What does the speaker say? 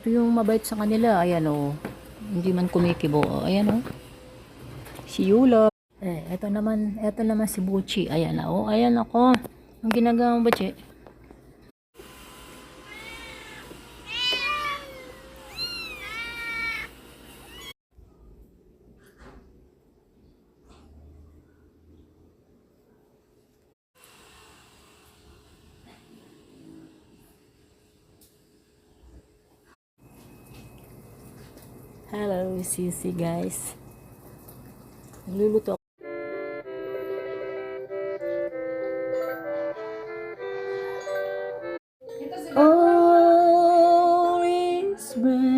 Ito yung mabait sa kanila. Ayan o. Hindi man kumikibo. Ayan o. Si Yula. Eto naman si Buchi. Ayan na o. Ayan ako. Ang ginagawa mo ba, Che? Hello, Sisi guys. Nagluluto ako. All is well.